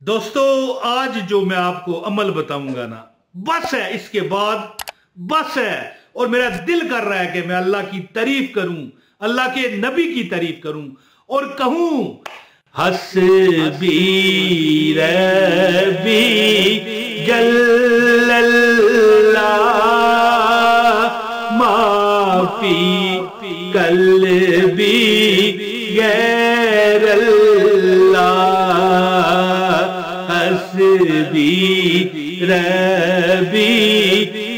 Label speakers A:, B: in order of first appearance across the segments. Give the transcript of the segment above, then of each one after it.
A: दोस्तों, आज जो मैं आपको अमल बताऊंगा ना, बस है, इसके बाद बस है। और मेरा दिल कर रहा है कि मैं अल्लाह की तारीफ करूं, अल्लाह के नबी की तारीफ करूं और कहूं हस्बी रब्बी जल्लल्लाह माफी कल्बी गैरल्लाह हस्बी रब्बी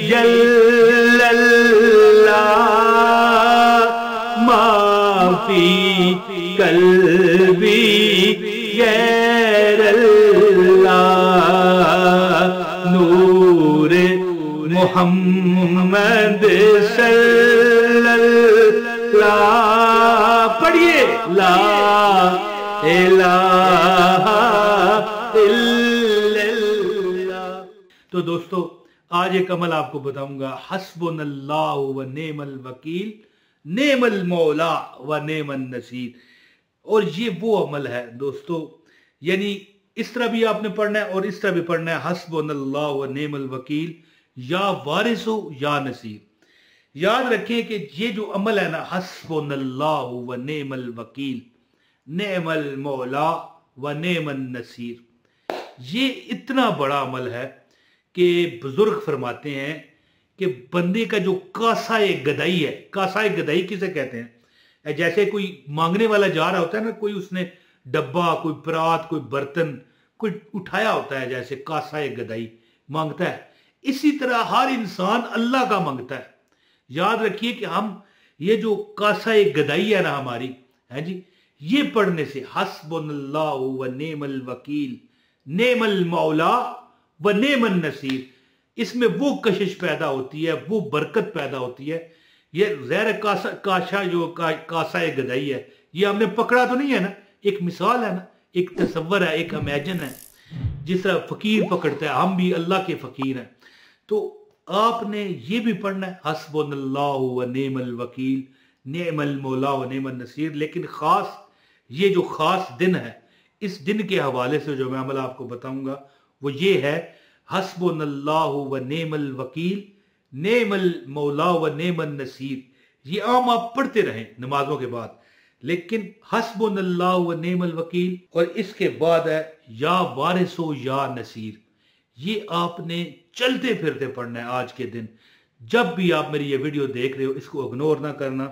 A: जल्लल्लाह माफी कल्बी गैरल्लाह नूर मोहम्मद सल्लल्लाह। पढ़िए ला इलाहा इल्लल्लाह। तो दोस्तों, आज एक अमल आपको बताऊंगा, हस्बुनल्लाहु व नेमल वकील, नेमल मौला व नेमन नसीर। और ये वो अमल है दोस्तों, यानी इस तरह भी आपने पढ़ना है और इस तरह भी पढ़ना है, हस्बुनल्लाहु व नेमल वकील या वारिसो या नसीर। याद रखें कि ये जो अमल है ना, हस्बुनल्लाहु व नेमल वकील, नेमल मौला व नेमन नसीर, ये इतना बड़ा अमल है कि बुजुर्ग फरमाते हैं कि बंदे का जो कासाए गदाई है, कासाए गदाई किसे कहते हैं? जैसे कोई मांगने वाला जा रहा होता है ना, कोई उसने डब्बा, कोई परात, कोई बर्तन कोई उठाया होता है, जैसे कासाए गदाई मांगता है, इसी तरह हर इंसान अल्लाह का मांगता है। याद रखिए कि हम ये जो कासाए गदाई है ना हमारी, है जी, ये पढ़ने से हस्बुनल्लाहु व नेमल वकील, नेमल मौला व नेमन नसीर, इसमें वो कशिश पैदा होती है, वो बरकत पैदा होती है। ये ज़हर काशा जो कासाए गदाई है, ये हमने पकड़ा तो नहीं है ना, एक मिसाल है ना, एक तसव्वुर है, एक इमेजिन है। जिस तरह फकीर पकड़ता है, हम भी अल्लाह के फकीर हैं। तो आपने ये भी पढ़ना है, हस्बुनल्लाहु व नेमल वकील, नेमल मौला व नेमन नसीर। लेकिन खास ये जो खास दिन है, इस दिन के हवाले से जो मैं अमल आपको बताऊंगा वो ये है, हस्बुनल्लाहु व नेमल वकील, नेमल मौला व नेमन नसीर। ये आम आप पढ़ते रहें नमाजों के बाद, लेकिन हस्बुनल्लाहु व नेमल वकील और इसके बाद है या वारिसो या नसीर। ये आपने चलते फिरते पढ़ना है आज के दिन। जब भी आप मेरी ये वीडियो देख रहे हो, इसको इग्नोर ना करना।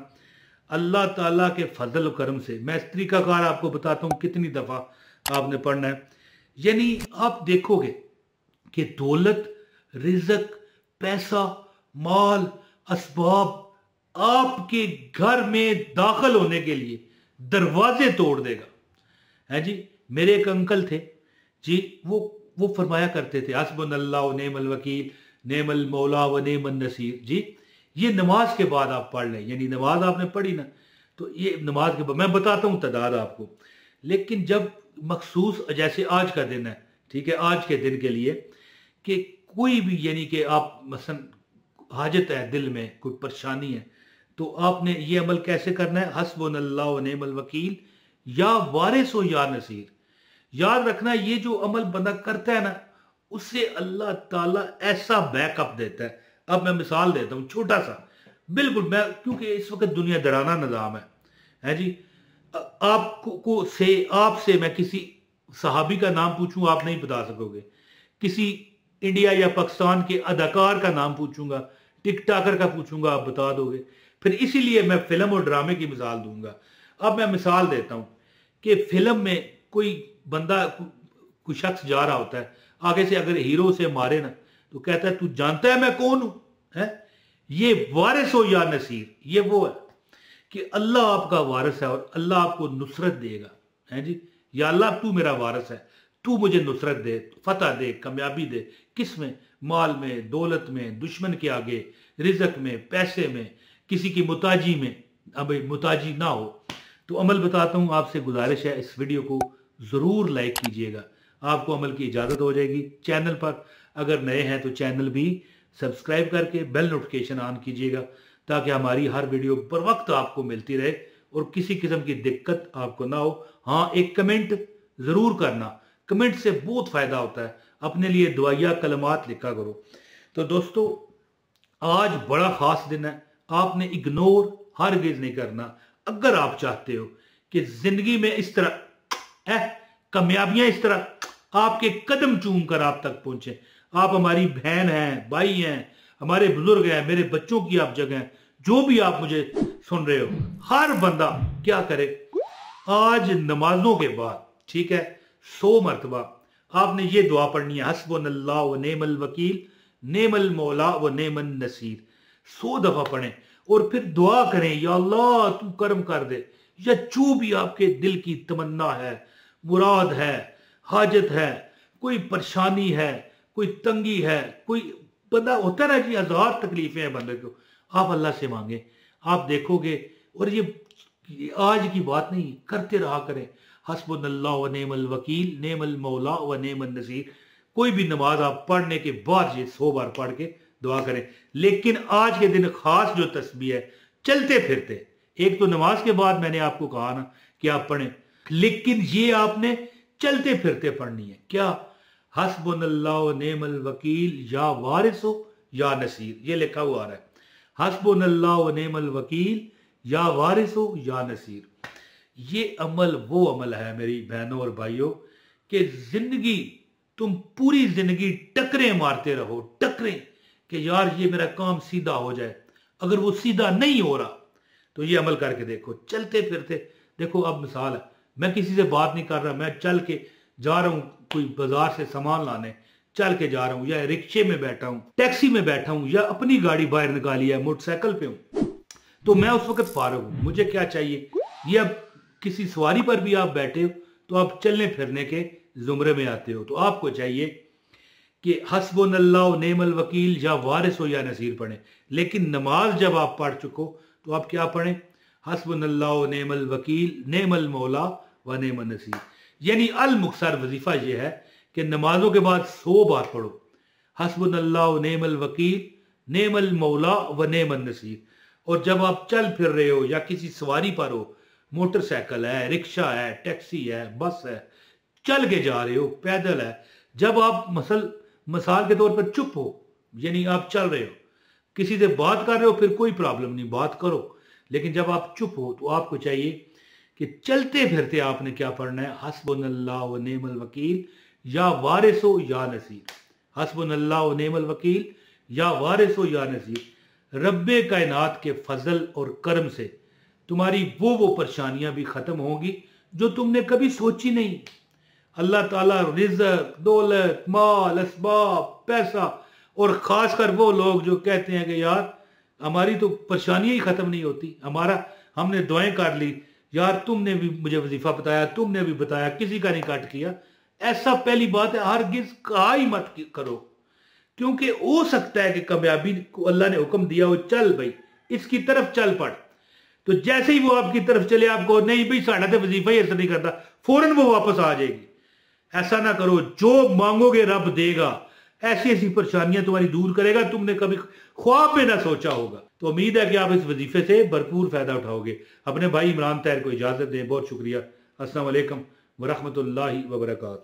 A: अल्लाह ताला के फजल करम से मैं इस तरीकाकार आपको बताता हूँ कितनी दफा आपने पढ़ना है। यानी आप देखोगे कि दौलत, रिज़्क, पैसा, माल, असबाब आपके घर में दाखिल होने के लिए दरवाजे तोड़ देगा। है जी, मेरे एक अंकल थे जी, वो फरमाया करते थे, हस्बुनल्लाहु व नेमल वकील, नेमल मौला व नेमन नसीर। जी, ये नमाज के बाद आप पढ़ लें, यानी नमाज आपने पढ़ी ना, तो ये नमाज के बाद मैं बताता हूँ तादाद आपको। लेकिन जब मखसूस, जैसे आज का दिन है, ठीक है, आज के दिन के लिए कि कोई भी, यानी कि आप मसलन हाजत है दिल में, कोई परेशानी है, तो आपने ये अमल कैसे करना है, हस्बुनल्लाहु व नेमल वकील या वारिसो या नसीर। याद रखना, ये जो अमल बंदा करता है ना, उससे अल्लाह ताला ऐसा बैकअप देता है। अब मैं मिसाल देता हूँ छोटा सा, बिल्कुल, मैं क्योंकि इस वक्त दुनिया दराना निज़ाम है जी। आपसे मैं किसी सहाबी का नाम पूछूं, आप नहीं बता सकोगे। किसी इंडिया या पाकिस्तान के अदाकार का नाम पूछूंगा, टिकटॉकर का पूछूंगा, आप बता दोगे। फिर इसीलिए मैं फिल्म और ड्रामे की मिसाल दूंगा। अब मैं मिसाल देता हूं कि फिल्म में कोई बंदा, कोई शख्स जा रहा होता है, आगे से अगर हीरो से मारे ना, तो कहता है तू जानता है मैं कौन हूं? है ये वारिसो या नसीर, ये वो है कि अल्लाह आपका वारिस है और अल्लाह आपको नुसरत देगा। है जी, या अल्लाह तू मेरा वारिस है, तू मुझे नुसरत दे, फतह दे, कामयाबी दे। किस में? माल में, दौलत में, दुश्मन के आगे, रिज़्क में, पैसे में, किसी की मुताजी में, अब मुताजी ना हो। तो अमल बताता हूँ, आपसे गुजारिश है इस वीडियो को ज़रूर लाइक कीजिएगा, आपको अमल की इजाज़त हो जाएगी। चैनल पर अगर नए हैं तो चैनल भी सब्सक्राइब करके बेल नोटिफिकेशन ऑन कीजिएगा, ताकि हमारी हर वीडियो बर वक्त आपको मिलती रहे और किसी किस्म की दिक्कत आपको ना हो। हाँ, एक कमेंट ज़रूर करना, कमेंट से बहुत फायदा होता है। अपने लिए दुआया कलमात लिखा करो। तो दोस्तों आज बड़ा खास दिन है, आपने इग्नोर हरगिज नहीं करना। अगर आप चाहते हो कि जिंदगी में इस तरह कामयाबियां इस तरह आपके कदम चूम कर आप तक पहुंचे, आप हमारी बहन हैं, भाई हैं, हमारे बुजुर्ग हैं, मेरे बच्चों की आप जगह हैं, जो भी आप मुझे सुन रहे हो, हर बंदा क्या करे, आज नमाजों के बाद, ठीक है, 100 मरतबा आपने ये दुआ पढ़नी है, हस्बुनल्लाह व नेमल वकील नेमल मौला व नेमन नसीर। 100 दफा पढ़ें और फिर दुआ करें, या अल्लाह तू कर्म कर दे, या जो भी आपके दिल की तमन्ना है, मुराद है, हाजत है, कोई परेशानी है, कोई तंगी है, कोई बंदा होता ना जी, 1000 तकलीफें हैं बंदे को, आप अल्लाह से मांगे, आप देखोगे। और ये आज की बात नहीं, करते रहा करें। हस्बुनल्लाह व नेमल वकील नेमल मौला व नेमन नसीर। कोई भी नमाज आप पढ़ने के बाद ये 100 बार पढ़ के दुआ करें। लेकिन आज के दिन खास जो तस्बीह है, चलते फिरते, एक तो नमाज के बाद मैंने आपको कहा ना कि आप पढ़ें, लेकिन ये आपने चलते फिरते पढ़नी है। क्या? हस्बुनल्लाह व नेमल वकील या वारिस हो या नसीर, ये लिखा हुआ आ रहा है। हस्बुनल्लाह व नेमल वकील या वारिस हो या नसीर। ये अमल वो अमल है मेरी बहनों और भाइयों कि जिंदगी तुम पूरी जिंदगी टकरे मारते रहो, टकरे कि यार ये मेरा काम सीधा हो जाए। अगर वो सीधा नहीं हो रहा तो ये अमल करके देखो, चलते फिरते देखो। अब मिसाल है, मैं किसी से बात नहीं कर रहा, मैं चल के जा रहा हूं कोई बाजार से सामान लाने, चल के जा रहा हूं, या रिक्शे में बैठा हूं, टैक्सी में बैठा हूं, या अपनी गाड़ी बाहर निकाली है, मोटरसाइकिल पे हूं, तो मैं उस वक्त फारग हूं। मुझे क्या चाहिए? ये अब किसी सवारी पर भी आप बैठे हो तो आप चलने फिरने के जुमरे में आते हो, तो आपको चाहिए कि हस्बुनल्लाह नेमल वकील या वारिस हो या नसीर पढ़ें। लेकिन नमाज जब आप पढ़ चुको तो आप क्या पढ़ें? हस्बुनल्लाह नेमल वकील नेमल मौला व नेमन नसीर। यानी अल मुख्तार वजीफा ये है कि नमाजों के बाद 100 बार पढ़ो हस्बुनल्लाह नेमल वकील नेमल मौला व नेमन नसीर। और जब आप चल फिर रहे हो या किसी सवारी पर हो, मोटरसाइकिल है, रिक्शा है, टैक्सी है, बस है, चल के जा रहे हो, पैदल है, जब आप मिसाल के तौर पर चुप हो, यानी आप चल रहे हो, किसी से बात कर रहे हो, फिर कोई प्रॉब्लम नहीं, बात करो। लेकिन जब आप चुप हो तो आपको चाहिए कि चलते फिरते आपने क्या पढ़ना है? हस्बुनल्लाह व नेमल वकील या वारिस हो या नसीर। हस्बुनल्लाह व नेमल वकील या वारिस हो या नसीर। रब्बे कायनात के फजल और करम से तुम्हारी वो परेशानियां भी खत्म होंगी जो तुमने कभी सोची नहीं। अल्लाह ताला रिज़्क़, दौलत, माल, असबाब, पैसा, और खासकर वो लोग जो कहते हैं कि यार हमारी तो परेशानियां ही खत्म नहीं होती, हमने दुआएं कर ली, यार तुमने भी मुझे वजीफा बताया, तुमने भी बताया, किसी का नहीं कट किया। ऐसा पहली बात है, हरगिज़ कहा ही मत करो, क्योंकि हो सकता है कि कामयाबी को अल्लाह ने हुक्म दिया हो, चल भाई इसकी तरफ चल पड़, तो जैसे ही वो आपकी तरफ चले, आपको नहीं भाई साढ़ा तो वजीफा ही असर नहीं करता, फौरन वो वापस आ जाएगी। ऐसा ना करो, जो मांगोगे रब देगा, ऐसी ऐसी परेशानियां तुम्हारी दूर करेगा, तुमने कभी ख्वाब में ना सोचा होगा। तो उम्मीद है कि आप इस वजीफे से भरपूर फायदा उठाओगे। अपने भाई इमरान तैर को इजाजत दें, बहुत शुक्रिया। अस्सलाम वालेकुम व रहमतुल्लाहि व बरकातहू।